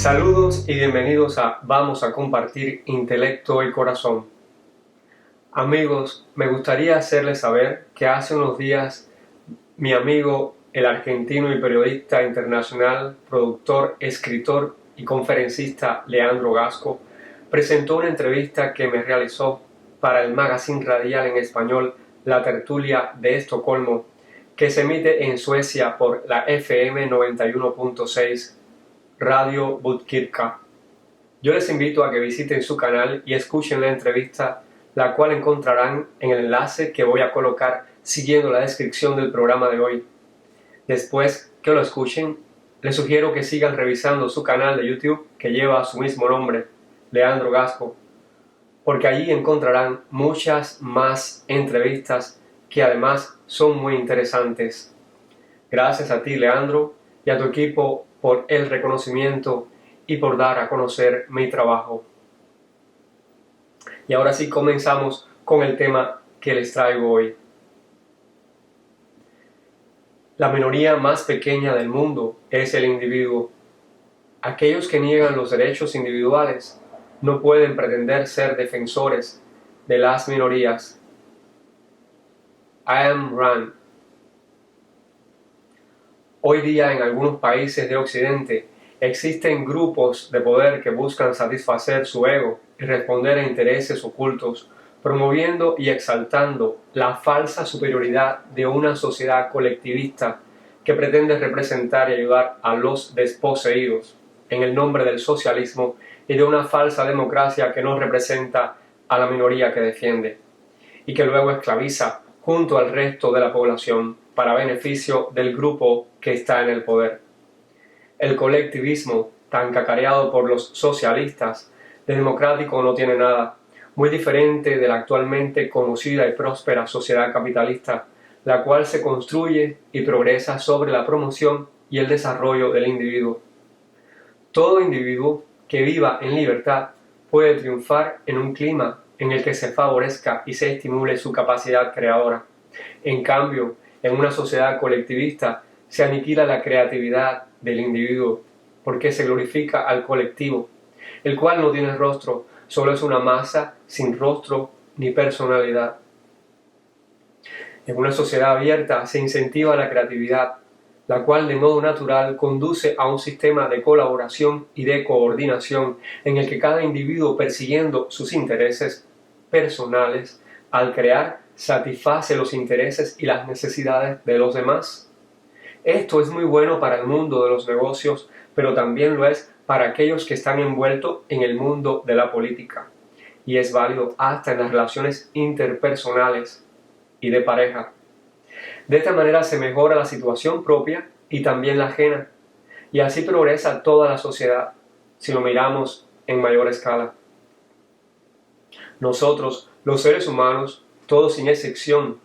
Saludos y bienvenidos a Vamos a compartir intelecto y corazón. Amigos, me gustaría hacerles saber que hace unos días mi amigo, el argentino y periodista internacional, productor, escritor y conferencista Leandro Gasco, presentó una entrevista que me realizó para el magazine radial en español La Tertulia de Estocolmo, que se emite en Suecia por la FM 91.6 Radio Botkyrka. Yo les invito a que visiten su canal y escuchen la entrevista, la cual encontrarán en el enlace que voy a colocar siguiendo la descripción del programa de hoy. Después que lo escuchen, les sugiero que sigan revisando su canal de YouTube que lleva su mismo nombre, Leandro Gasco, porque allí encontrarán muchas más entrevistas que además son muy interesantes. Gracias a ti, Leandro, y a tu equipo por el reconocimiento y por dar a conocer mi trabajo. Y ahora sí comenzamos con el tema que les traigo hoy. La minoría más pequeña del mundo es el individuo. Aquellos que niegan los derechos individuales no pueden pretender ser defensores de las minorías. Ayn Rand. Hoy día en algunos países de Occidente existen grupos de poder que buscan satisfacer su ego y responder a intereses ocultos, promoviendo y exaltando la falsa superioridad de una sociedad colectivista que pretende representar y ayudar a los desposeídos en el nombre del socialismo y de una falsa democracia que no representa a la minoría que defiende y que luego esclaviza junto al resto de la población para beneficio del grupo que está en el poder. El colectivismo, tan cacareado por los socialistas, de democrático no tiene nada, muy diferente de la actualmente conocida y próspera sociedad capitalista, la cual se construye y progresa sobre la promoción y el desarrollo del individuo. Todo individuo que viva en libertad puede triunfar en un clima en el que se favorezca y se estimule su capacidad creadora. En cambio, en una sociedad colectivista se aniquila la creatividad del individuo porque se glorifica al colectivo, el cual no tiene rostro, solo es una masa sin rostro ni personalidad. En una sociedad abierta se incentiva la creatividad, la cual de modo natural conduce a un sistema de colaboración y de coordinación en el que cada individuo, persiguiendo sus intereses personales, al crear satisface los intereses y las necesidades de los demás. Esto es muy bueno para el mundo de los negocios, pero también lo es para aquellos que están envueltos en el mundo de la política, y es válido hasta en las relaciones interpersonales y de pareja. De esta manera se mejora la situación propia y también la ajena, y así progresa toda la sociedad, si lo miramos en mayor escala. Nosotros, los seres humanos, todos sin excepción,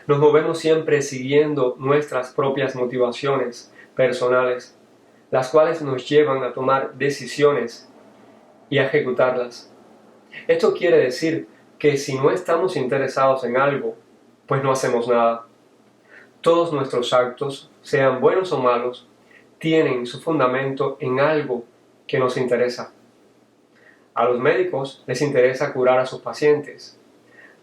nos movemos siempre siguiendo nuestras propias motivaciones personales, las cuales nos llevan a tomar decisiones y a ejecutarlas. Esto quiere decir que si no estamos interesados en algo, pues no hacemos nada. Todos nuestros actos, sean buenos o malos, tienen su fundamento en algo que nos interesa. A los médicos les interesa curar a sus pacientes.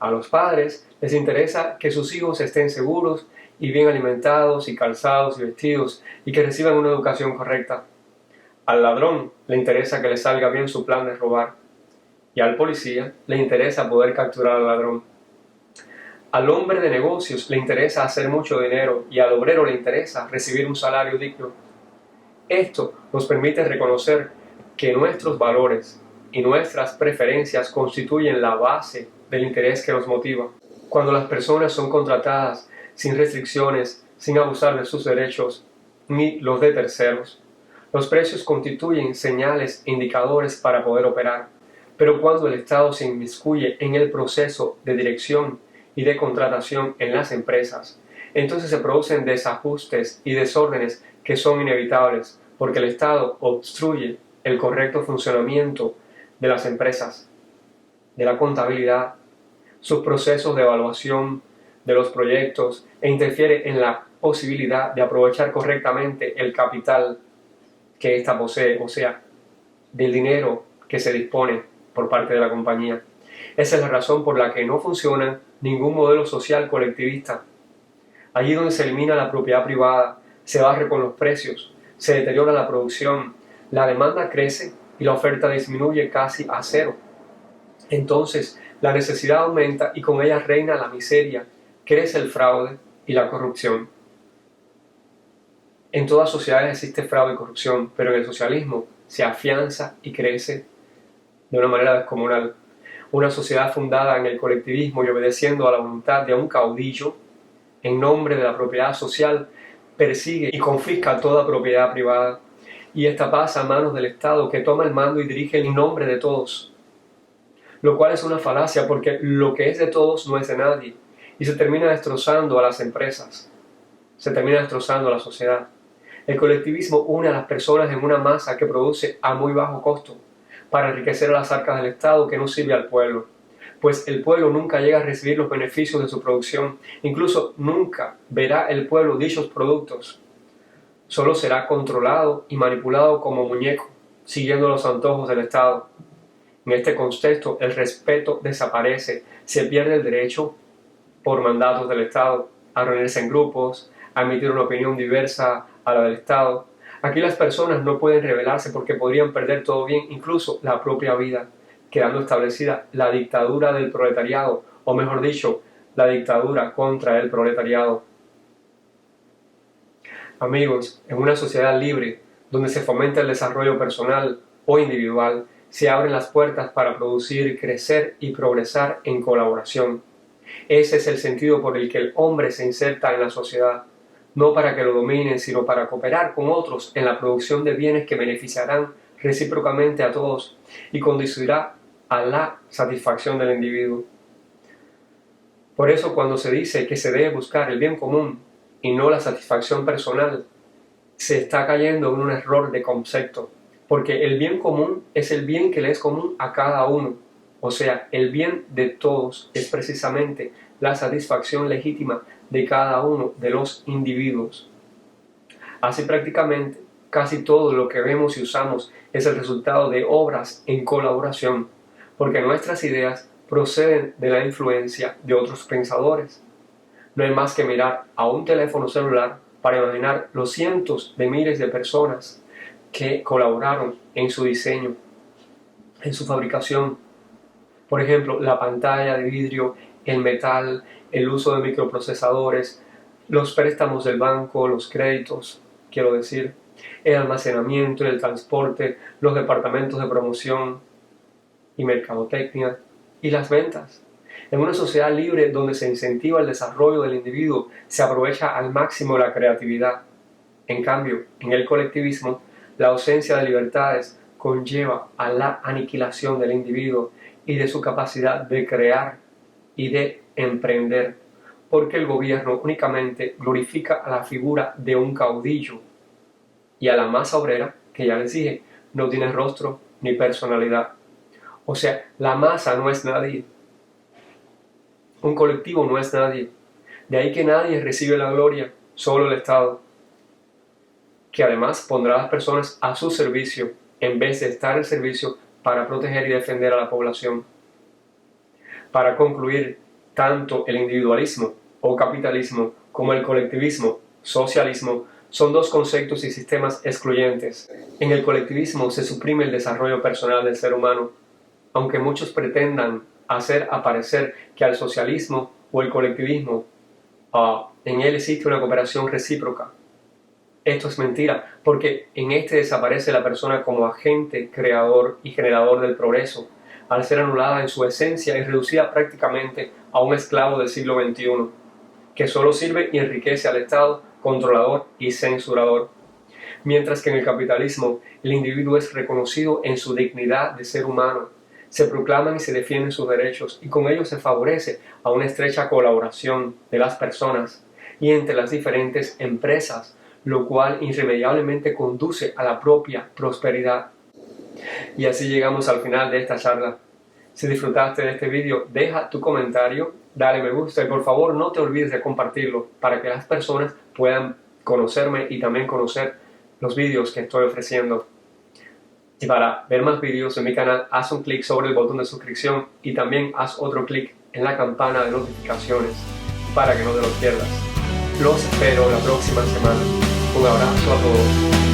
A los padres les interesa que sus hijos estén seguros y bien alimentados y calzados y vestidos y que reciban una educación correcta. Al ladrón le interesa que le salga bien su plan de robar. Y al policía le interesa poder capturar al ladrón. Al hombre de negocios le interesa hacer mucho dinero y al obrero le interesa recibir un salario digno. Esto nos permite reconocer que nuestros valores y nuestras preferencias constituyen la base del interés que nos motiva. Cuando las personas son contratadas sin restricciones, sin abusar de sus derechos ni los de terceros, los precios constituyen señales e indicadores para poder operar. Pero cuando el Estado se inmiscuye en el proceso de dirección y de contratación en las empresas, entonces se producen desajustes y desórdenes que son inevitables, porque el Estado obstruye el correcto funcionamiento de las empresas, de la contabilidad, sus procesos de evaluación de los proyectos e interfiere en la posibilidad de aprovechar correctamente el capital que ésta posee, o sea, del dinero que se dispone por parte de la compañía. Esa es la razón por la que no funciona ningún modelo social colectivista. Allí donde se elimina la propiedad privada, se barre con los precios, se deteriora la producción, la demanda crece y la oferta disminuye casi a cero. Entonces, la necesidad aumenta y con ella reina la miseria, crece el fraude y la corrupción. En todas sociedades existe fraude y corrupción, pero en el socialismo se afianza y crece de una manera descomunal. Una sociedad fundada en el colectivismo y obedeciendo a la voluntad de un caudillo, en nombre de la propiedad social, persigue y confisca toda propiedad privada, y esta pasa a manos del Estado, que toma el mando y dirige en nombre de todos. Lo cual es una falacia, porque lo que es de todos no es de nadie, y se termina destrozando a las empresas, se termina destrozando a la sociedad. El colectivismo une a las personas en una masa que produce a muy bajo costo, para enriquecer a las arcas del Estado, que no sirve al pueblo, pues el pueblo nunca llega a recibir los beneficios de su producción, incluso nunca verá el pueblo dichos productos. Solo será controlado y manipulado como muñeco, siguiendo los antojos del Estado. En este contexto, el respeto desaparece, se pierde el derecho, por mandatos del Estado, a reunirse en grupos, a emitir una opinión diversa a la del Estado. Aquí las personas no pueden rebelarse porque podrían perder todo bien, incluso la propia vida, quedando establecida la dictadura del proletariado, o mejor dicho, la dictadura contra el proletariado. Amigos, en una sociedad libre, donde se fomenta el desarrollo personal o individual, se abren las puertas para producir, crecer y progresar en colaboración. Ese es el sentido por el que el hombre se inserta en la sociedad, no para que lo dominen, sino para cooperar con otros en la producción de bienes que beneficiarán recíprocamente a todos y conducirá a la satisfacción del individuo. Por eso, cuando se dice que se debe buscar el bien común y no la satisfacción personal, se está cayendo en un error de concepto, porque el bien común es el bien que le es común a cada uno, o sea, el bien de todos es precisamente la satisfacción legítima de cada uno de los individuos. Así prácticamente, casi todo lo que vemos y usamos es el resultado de obras en colaboración, porque nuestras ideas proceden de la influencia de otros pensadores. No hay más que mirar a un teléfono celular para imaginar los cientos de miles de personas que colaboraron en su diseño, en su fabricación. Por ejemplo, la pantalla de vidrio, el metal, el uso de microprocesadores, los préstamos del banco, los créditos, quiero decir, el almacenamiento y el transporte, los departamentos de promoción y mercadotecnia y las ventas. En una sociedad libre donde se incentiva el desarrollo del individuo, se aprovecha al máximo la creatividad. En cambio, en el colectivismo, la ausencia de libertades conlleva a la aniquilación del individuo y de su capacidad de crear y de emprender, porque el gobierno únicamente glorifica a la figura de un caudillo y a la masa obrera, que ya les dije, no tiene rostro ni personalidad. O sea, la masa no es nadie. Un colectivo no es nadie. De ahí que nadie recibe la gloria, solo el Estado, que además pondrá a las personas a su servicio en vez de estar al servicio para proteger y defender a la población. Para concluir, tanto el individualismo o capitalismo como el colectivismo, socialismo, son dos conceptos y sistemas excluyentes. En el colectivismo se suprime el desarrollo personal del ser humano, aunque muchos pretendan hacer aparecer que al socialismo o el colectivismo en él existe una cooperación recíproca. Esto es mentira, porque en este desaparece la persona como agente, creador y generador del progreso, al ser anulada en su esencia y reducida prácticamente a un esclavo del siglo XXI, que solo sirve y enriquece al Estado, controlador y censurador. Mientras que en el capitalismo el individuo es reconocido en su dignidad de ser humano, se proclaman y se defienden sus derechos y con ello se favorece a una estrecha colaboración de las personas y entre las diferentes empresas, lo cual irremediablemente conduce a la propia prosperidad. Y así llegamos al final de esta charla. Si disfrutaste de este vídeo, deja tu comentario, dale me gusta y por favor no te olvides de compartirlo para que las personas puedan conocerme y también conocer los vídeos que estoy ofreciendo. Y para ver más vídeos en mi canal, haz un clic sobre el botón de suscripción y también haz otro clic en la campana de notificaciones para que no te los pierdas. Los espero la próxima semana. Un abrazo a todos.